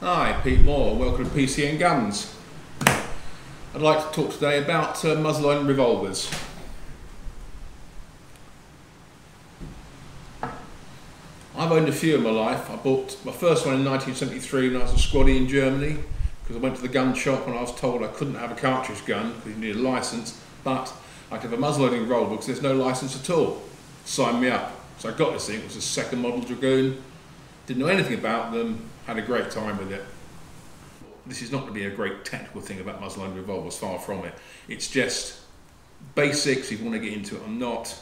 Hi, Pete Moore, welcome to PC and Guns. I'd like to talk today about muzzle-loading revolvers. I've owned a few in my life. I bought my first one in 1973 when I was a squaddy in Germany, because I went to the gun shop and I was told I couldn't have a cartridge gun because you needed a license, but I could have a muzzle-loading revolver because there's no license at all. Sign me up. So I got this thing. It was a second model Dragoon. Didn't know anything about them. Had a great time with it. This is not going to be a great technical thing about muzzle-loading revolvers, far from it. It's just basics, if you want to get into it or not,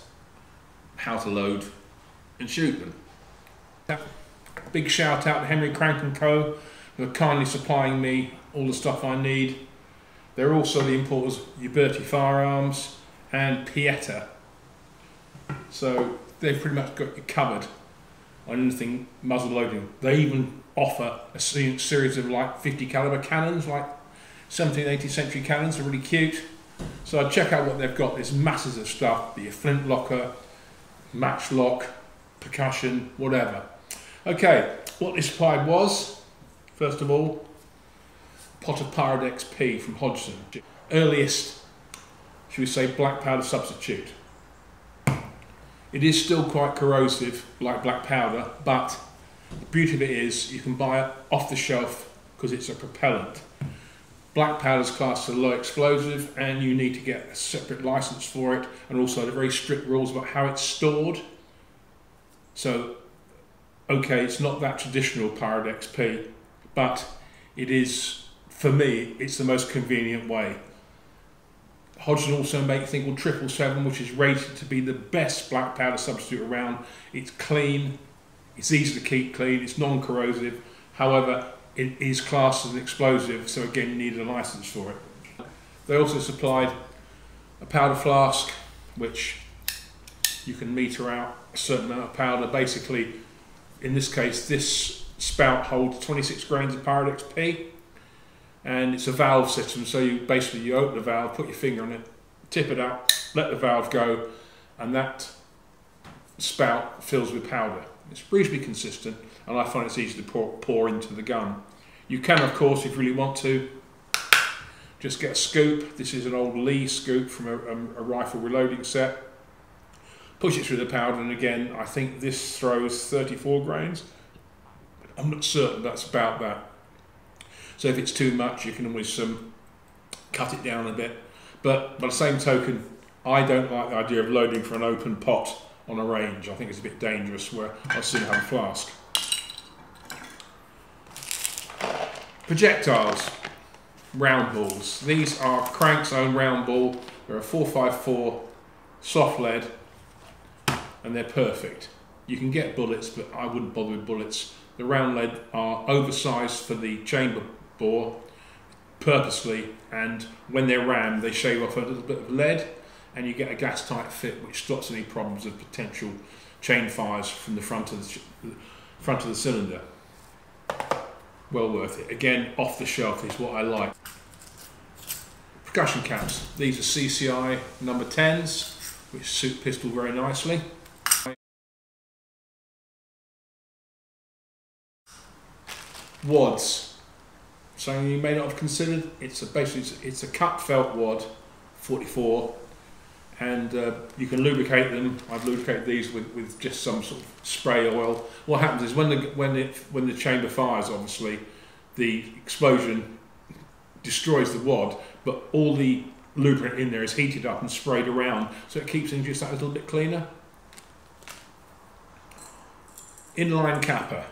how to load and shoot them. Big shout out to Henry KRANK & Co, who are kindly supplying me all the stuff I need. They're also the importers of Uberti firearms and Pieta. So they've pretty much got you covered on anything muzzle loading. They even offer a series of like 50 caliber cannons, like 17th, 18th century cannons. Are really cute. So I'd check out what they've got. There's masses of stuff, be a flint locker, matchlock, percussion, whatever. Okay, what this supplied was, first of all, a pot of Pirate XP from Hodgson. Earliest, should we say, black powder substitute. It is still quite corrosive, like black powder, but the beauty of it is you can buy it off the shelf because it's a propellant. Black powder is classed as a low explosive and you need to get a separate license for it, and also the very strict rules about how it's stored. So, okay, it's not that traditional Pirate XP, but it is, for me, it's the most convenient way. Hodgson also make a thing called 777, which is rated to be the best black powder substitute around. It's clean, it's easy to keep clean, it's non-corrosive. However, it is classed as an explosive, so again, you need a license for it. They also supplied a powder flask, which you can meter out a certain amount of powder. Basically, in this case, this spout holds 26 grains of Pirate XP. And it's a valve system, so you basically open the valve, put your finger on it, tip it up, let the valve go, and that spout fills with powder. It's reasonably consistent, and I find it's easy to pour into the gun. You can, of course, if you really want to, just get a scoop. This is an old Lee scoop from a rifle reloading set. Push it through the powder, and again, I think this throws 34 grains. I'm not certain, that's about that. So if it's too much, you can always cut it down a bit. But by the same token, I don't like the idea of loading from an open pot on a range. I think it's a bit dangerous, where I'll soon have a flask. Projectiles, round balls. These are KRANK's own round ball. They're a 4.54 soft lead, and they're perfect. You can get bullets, but I wouldn't bother with bullets. The round lead are oversized for the chamber bore purposely, and when they're rammed they shave off a little bit of lead and you get a gas tight fit, which stops any problems of potential chain fires from the front of the cylinder. Well worth it. Again, off the shelf is what I like. Percussion caps. These are CCI number 10s, which suit pistol very nicely. Wads. Something you may not have considered. It's a cut felt wad, 44, and you can lubricate them. I've lubricated these with just some sort of spray oil. What happens is when the chamber fires, obviously, the explosion destroys the wad, but all the lubricant in there is heated up and sprayed around, so it keeps things just that little bit cleaner. Inline capper.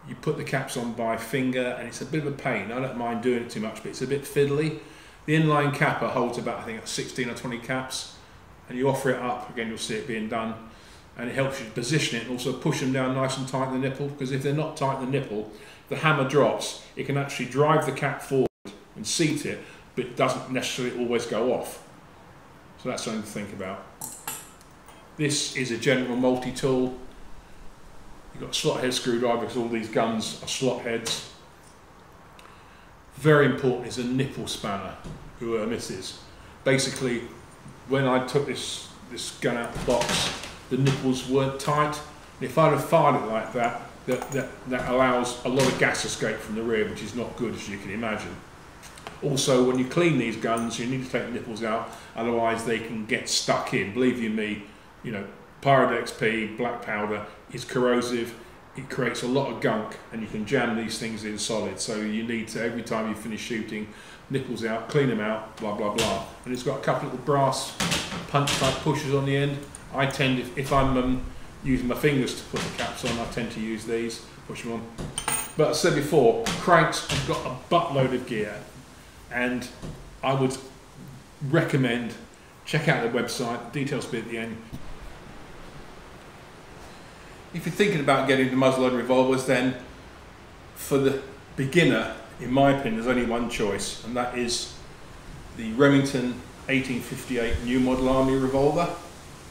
You put the caps on by finger and it's a bit of a pain. I don't mind doing it too much, but it's a bit fiddly. The inline capper holds about, I think, 16 or 20 caps, and you offer it up, again you'll see it being done, and it helps you to position it and also push them down nice and tight in the nipple, because if they're not tight in the nipple, the hammer drops, it can actually drive the cap forward and seat it, but it doesn't necessarily always go off. So that's something to think about. This is a general multi-tool. You've got a slot head screwdriver, because all these guns are slot heads. Very important is a nipple spanner, who misses. Basically, when I took this gun out of the box, the nipples weren't tight. And if I'd have fired it like that, that allows a lot of gas escape from the rear, which is not good, as you can imagine. Also, when you clean these guns, you need to take the nipples out, otherwise they can get stuck in. Believe you me, you know, Pyrodex P, black powder, is corrosive. It creates a lot of gunk, and you can jam these things in solid. So you need to, every time you finish shooting, nipples out, clean them out, blah blah blah. And it's got a couple of little brass punch type pushers on the end. I tend, if I'm using my fingers to put the caps on, I tend to use these, push them on. But as I said before, KRANKs have got a buttload of gear, and I would recommend check out their website. Details will be at the end. If you're thinking about getting the muzzle-loading revolvers, then for the beginner, in my opinion, there's only one choice, and that is the Remington 1858 New Model Army revolver.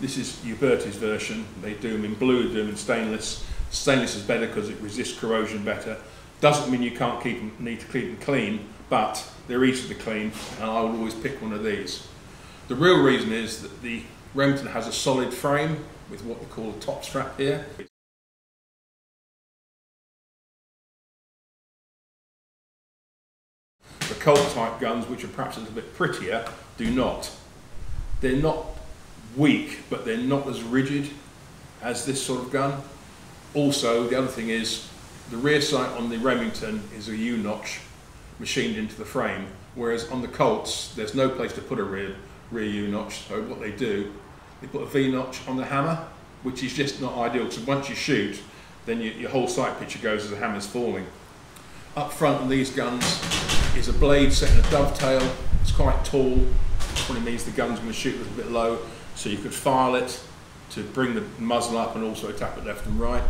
This is Uberti's version. They do them in blue, they do them in stainless. Stainless is better because it resists corrosion better. Doesn't mean you can't need to keep them clean, but they're easy to clean, and I would always pick one of these. The real reason is that the Remington has a solid frame with what we call a top strap here. The Colt type guns, which are perhaps a little bit prettier, do not. They're not weak, but they're not as rigid as this sort of gun. Also, the other thing is, the rear sight on the Remington is a U-notch machined into the frame, whereas on the Colts, there's no place to put a rear U-notch, so what they do, they put a V-notch on the hammer, which is just not ideal, because once you shoot, then your whole sight picture goes as the hammer's falling. Up front on these guns is a blade set in a dovetail. It's quite tall, which probably means the gun's going to shoot a little bit low, so you could file it to bring the muzzle up and also tap it left and right.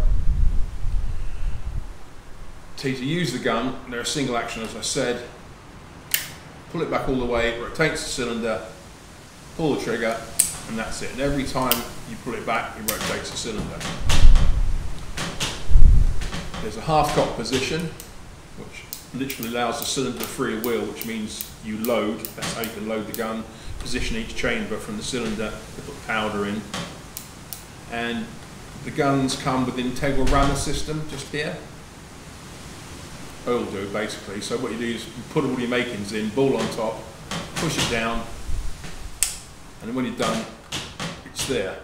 To use the gun, they're a single action, as I said. Pull it back all the way, rotates the cylinder, pull the trigger, and that's it. And every time you pull it back, it rotates the cylinder. There's a half cock position, which literally allows the cylinder to free a wheel, which means you load. That's how you can load the gun. Position each chamber from the cylinder to put powder in. And the guns come with an integral rammer system just here. Oil do basically. So what you do is you put all your makings in, ball on top, push it down, and then when you're done, it's there.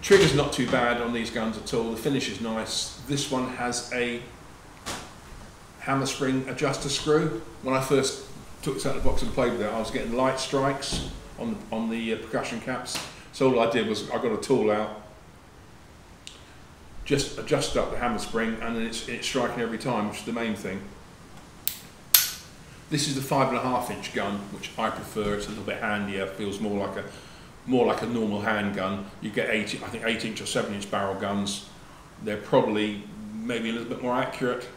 Trigger's not too bad on these guns at all. The finish is nice. This one has a hammer spring adjuster screw. When I first took this out of the box and played with it, I was getting light strikes on the percussion caps. So all I did was I got a tool out, just adjusted up the hammer spring, and then it's striking every time, which is the main thing. This is the 5.5 inch gun, which I prefer. It's a little bit handier, feels more like a normal handgun. You get 8 inch or 7 inch barrel guns. They're probably maybe a little bit more accurate,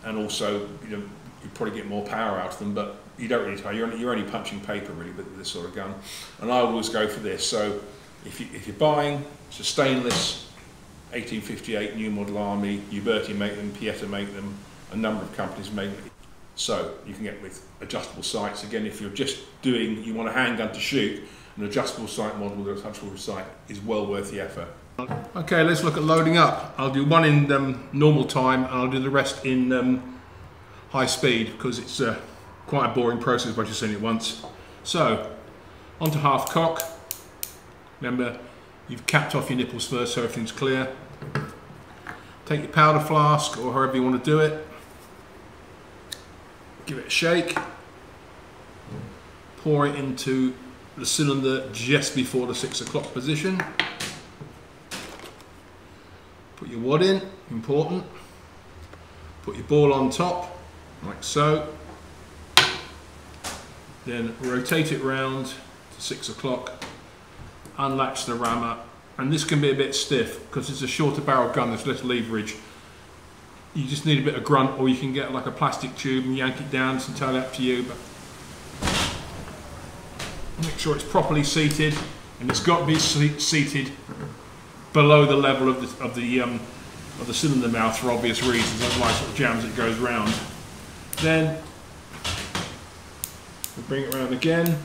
and also you probably get more power out of them, but you don't really tell. You're only punching paper really with this sort of gun. And I always go for this. So if you're buying, it's a stainless 1858 New Model Army. Uberti make them, Pieta make them, a number of companies make them. So you can get with adjustable sights. Again, if you're just you want a handgun to shoot, an adjustable sight model with a touchable sight is well worth the effort. Okay, let's look at loading up. I'll do one in normal time, and I'll do the rest in high speed, because it's quite a boring process by just seeing it once. So, onto half cock. Remember, you've capped off your nipples first so everything's clear. Take your powder flask, or however you want to do it. Give it a shake. Pour it into the cylinder just before the 6 o'clock position. Put your wad in, important. Put your ball on top, like so. Then rotate it round to 6 o'clock. Unlatch the rammer, and this can be a bit stiff because it's a shorter barrel gun, there's less leverage. You just need a bit of grunt, or you can get like a plastic tube and yank it down. It's entirely up to you, but make sure it's properly seated, and it's got to be seated below the level of the cylinder mouth for obvious reasons, otherwise it jams, it goes round. Then we bring it around again.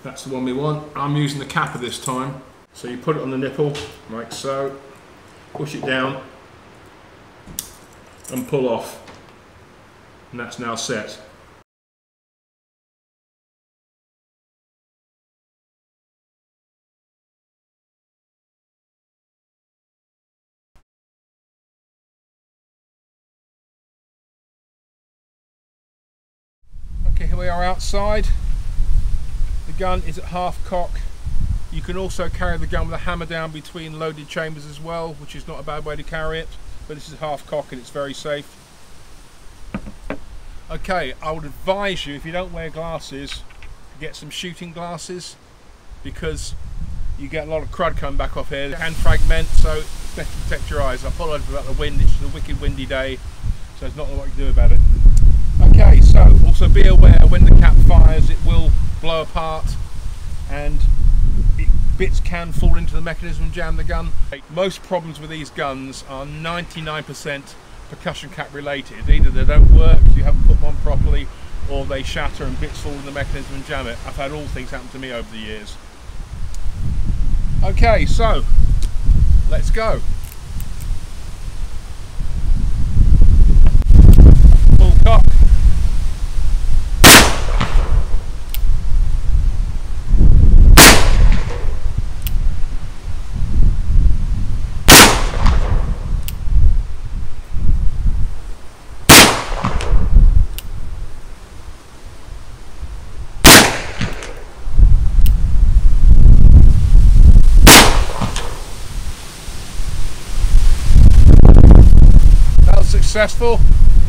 That's the one we want. I'm using the capper this time. So you put it on the nipple, like so. push it down and pull off, and that's now set. Okay, here we are outside. The gun is at half cock. You can also carry the gun with a hammer down between loaded chambers as well, which is not a bad way to carry it, but this is half cock and it's very safe. Okay, I would advise you, if you don't wear glasses, to get some shooting glasses, because you get a lot of crud coming back off here and fragment, so it's best to protect your eyes. I apologise about the wind, it's a wicked windy day, so there's not a lot you can do about it. Okay, so also be aware when the cap fires it will blow apart and bits can fall into the mechanism and jam the gun. Most problems with these guns are 99% percussion cap related. Either they don't work, you haven't put them on properly, or they shatter and bits fall in the mechanism and jam it. I've had all things happen to me over the years. Okay, so let's go. Full cock. Successful,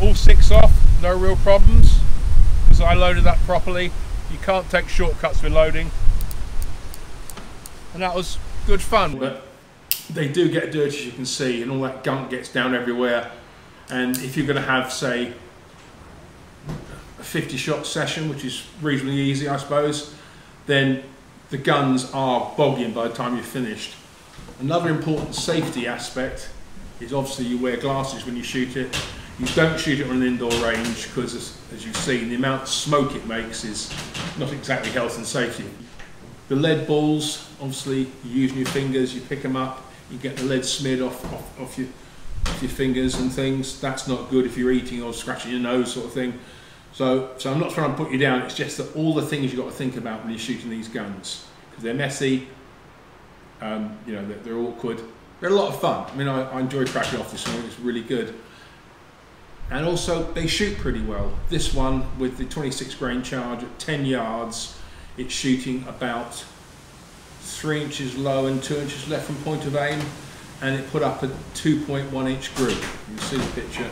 all 6 off, no real problems, because I loaded that properly. You can't take shortcuts with loading, and that was good fun. But they do get dirty, as you can see, and all that gunk gets down everywhere. And if you're going to have, say, a 50-shot session, which is reasonably easy, I suppose, then the guns are bogging by the time you're finished. Another important safety aspect is obviously you wear glasses when you shoot it. You don't shoot it on an indoor range because, as you've seen, the amount of smoke it makes is not exactly health and safety. The lead balls, obviously, you use your fingers, you pick them up, you get the lead smeared off your fingers and things. That's not good if you're eating or scratching your nose, sort of thing. So I'm not trying to put you down, it's just that all the things you've got to think about when you're shooting these guns, because they're messy, you know, they're awkward. They're a lot of fun. I mean, I enjoy cracking off this one, it's really good. And also, they shoot pretty well. This one, with the 26 grain charge at 10 yards, it's shooting about 3 inches low and 2 inches left from point of aim, and it put up a 2.1 inch group. You can see the picture.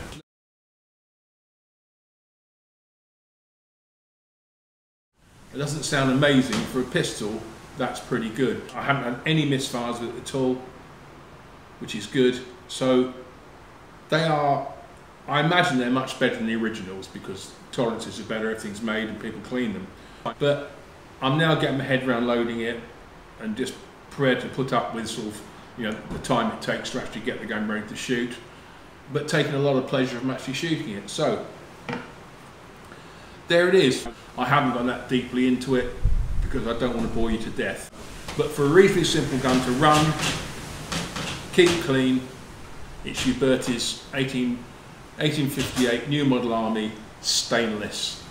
It doesn't sound amazing for a pistol, that's pretty good. I haven't had any misfires with it at all, which is good. So they are, I imagine they're much better than the originals because tolerances are better, everything's made and people clean them. But I'm now getting my head around loading it and just prepared to put up with sort of, you know, the time it takes to actually get the gun ready to shoot, but taking a lot of pleasure from actually shooting it. So there it is. I haven't gone that deeply into it because I don't want to bore you to death. But for a reasonably simple gun to run, keep clean, it's Uberti's 1858 New Model Army stainless.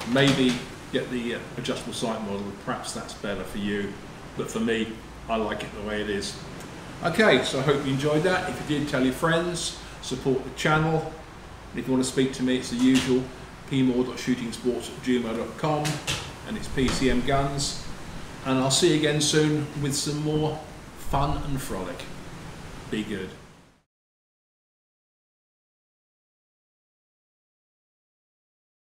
Maybe get the adjustable sight model, perhaps that's better for you, but for me, I like it the way it is. Okay, so I hope you enjoyed that. If you did, tell your friends, support the channel, and if you want to speak to me, it's the usual, pmoore.shootingsports@gmail.com, and it's PCM Guns, and I'll see you again soon with some more fun and frolic. Be good.